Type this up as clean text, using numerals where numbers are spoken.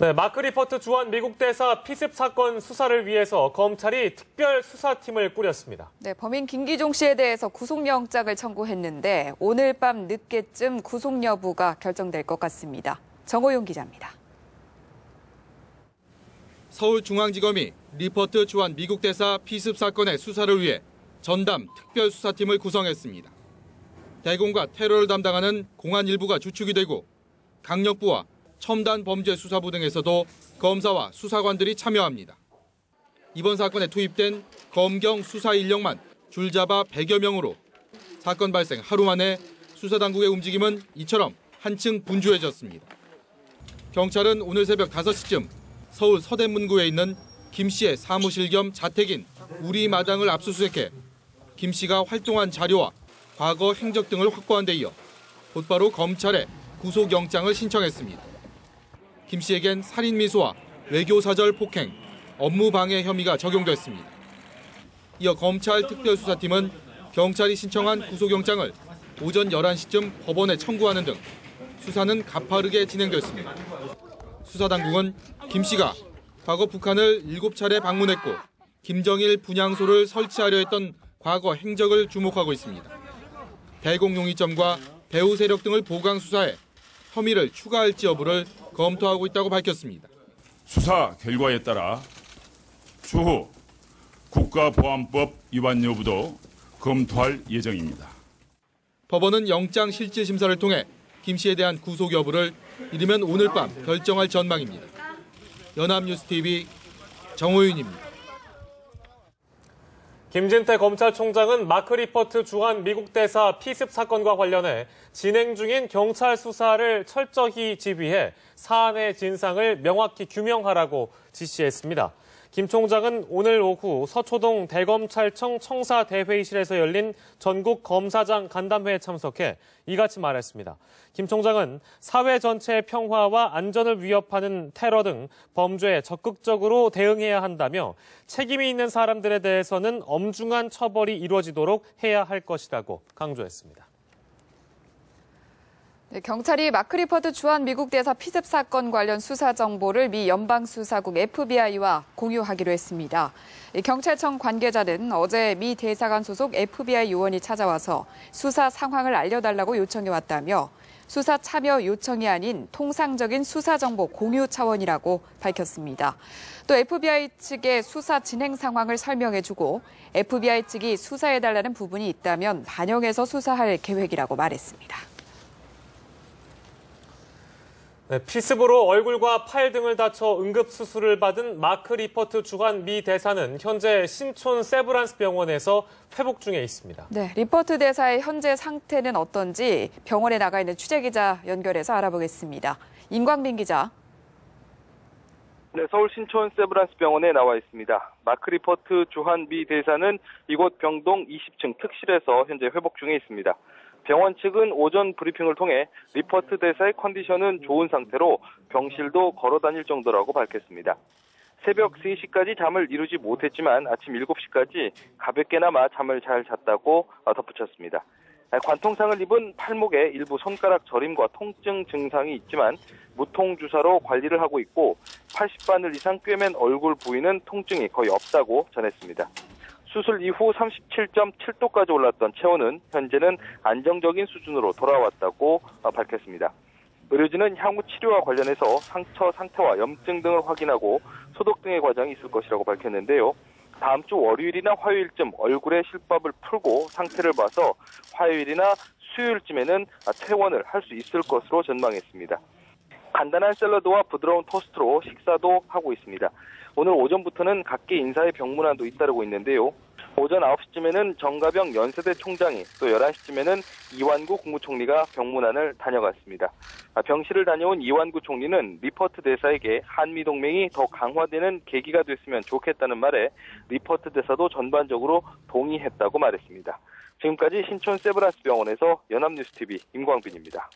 네, 마크 리퍼트 주한 미국 대사 피습 사건 수사를 위해서 검찰이 특별 수사팀을 꾸렸습니다. 네, 범인 김기종 씨에 대해서 구속영장을 청구했는데 오늘 밤 늦게쯤 구속 여부가 결정될 것 같습니다. 정호용 기자입니다. 서울중앙지검이 리퍼트 주한 미국 대사 피습 사건의 수사를 위해 전담 특별 수사팀을 구성했습니다. 대공과 테러를 담당하는 공안 일부가 주축이 되고 강력부와 첨단 범죄 수사부 등에서도 검사와 수사관들이 참여합니다. 이번 사건에 투입된 검경 수사 인력만 줄잡아 100여 명으로 사건 발생 하루 만에 수사당국의 움직임은 이처럼 한층 분주해졌습니다. 경찰은 오늘 새벽 5시쯤 서울 서대문구에 있는 김 씨의 사무실 겸 자택인 우리마당을 압수수색해 김 씨가 활동한 자료와 과거 행적 등을 확보한 데 이어 곧바로 검찰에 구속영장을 신청했습니다. 김 씨에겐 살인미수와 외교사절 폭행, 업무방해 혐의가 적용됐습니다. 이어 검찰 특별수사팀은 경찰이 신청한 구속영장을 오전 11시쯤 법원에 청구하는 등 수사는 가파르게 진행됐습니다. 수사당국은 김 씨가 과거 북한을 7차례 방문했고 김정일 분향소를 설치하려 했던 과거 행적을 주목하고 있습니다. 대공용의점과 배후 세력 등을 보강 수사해 혐의를 추가할지 여부를 검토하고 있다고 밝혔습니다. 수사 결과에 따라 추후 국가보안법 위반 여부도 검토할 예정입니다. 법원은 영장 실질 심사를 통해 김 씨에 대한 구속 여부를 이르면 오늘 밤 결정할 전망입니다. 연합뉴스TV 정호윤입니다. 김진태 검찰총장은 마크 리퍼트 주한 미국 대사 피습 사건과 관련해 진행 중인 경찰 수사를 철저히 지휘해 사안의 진상을 명확히 규명하라고 지시했습니다. 김 총장은 오늘 오후 서초동 대검찰청 청사대회의실에서 열린 전국 검사장 간담회에 참석해 이같이 말했습니다. 김 총장은 사회 전체의 평화와 안전을 위협하는 테러 등 범죄에 적극적으로 대응해야 한다며 책임이 있는 사람들에 대해서는 엄중한 처벌이 이루어지도록 해야 할 것이라고 강조했습니다. 네, 경찰이 마크 리퍼트 주한 미국 대사 피습 사건 관련 수사 정보를 미 연방수사국 FBI와 공유하기로 했습니다. 경찰청 관계자는 어제 미 대사관 소속 FBI 요원이 찾아와서 수사 상황을 알려달라고 요청해왔다며 수사 참여 요청이 아닌 통상적인 수사 정보 공유 차원이라고 밝혔습니다. 또 FBI 측의 수사 진행 상황을 설명해주고 FBI 측이 수사해달라는 부분이 있다면 반영해서 수사할 계획이라고 말했습니다. 네, 피습으로 얼굴과 팔 등을 다쳐 응급수술을 받은 마크 리퍼트 주한 미 대사는 현재 신촌 세브란스 병원에서 회복 중에 있습니다. 네, 리퍼트 대사의 현재 상태는 어떤지 병원에 나가 있는 취재기자 연결해서 알아보겠습니다. 임광빈 기자. 네, 서울 신촌 세브란스 병원에 나와 있습니다. 마크 리퍼트 주한 미 대사는 이곳 병동 20층 특실에서 현재 회복 중에 있습니다. 병원 측은 오전 브리핑을 통해 리퍼트 대사의 컨디션은 좋은 상태로 병실도 걸어 다닐 정도라고 밝혔습니다. 새벽 3시까지 잠을 이루지 못했지만 아침 7시까지 가볍게나마 잠을 잘 잤다고 덧붙였습니다. 관통상을 입은 팔목에 일부 손가락 저림과 통증 증상이 있지만 무통주사로 관리를 하고 있고 80바늘 이상 꿰맨 얼굴 부위는 통증이 거의 없다고 전했습니다. 수술 이후 37.7도까지 올랐던 체온은 현재는 안정적인 수준으로 돌아왔다고 밝혔습니다. 의료진은 향후 치료와 관련해서 상처 상태와 염증 등을 확인하고 소독 등의 과정이 있을 것이라고 밝혔는데요. 다음 주 월요일이나 화요일쯤 얼굴에 실밥을 풀고 상태를 봐서 화요일이나 수요일쯤에는 퇴원을 할 수 있을 것으로 전망했습니다. 간단한 샐러드와 부드러운 토스트로 식사도 하고 있습니다. 오늘 오전부터는 각계 인사의 병문안도 잇따르고 있는데요. 오전 9시쯤에는 정가병 연세대 총장이 또 11시쯤에는 이완구 국무총리가 병문안을 다녀갔습니다. 병실을 다녀온 이완구 총리는 리퍼트 대사에게 한미동맹이 더 강화되는 계기가 됐으면 좋겠다는 말에 리퍼트 대사도 전반적으로 동의했다고 말했습니다. 지금까지 신촌 세브란스 병원에서 연합뉴스TV 임광빈입니다.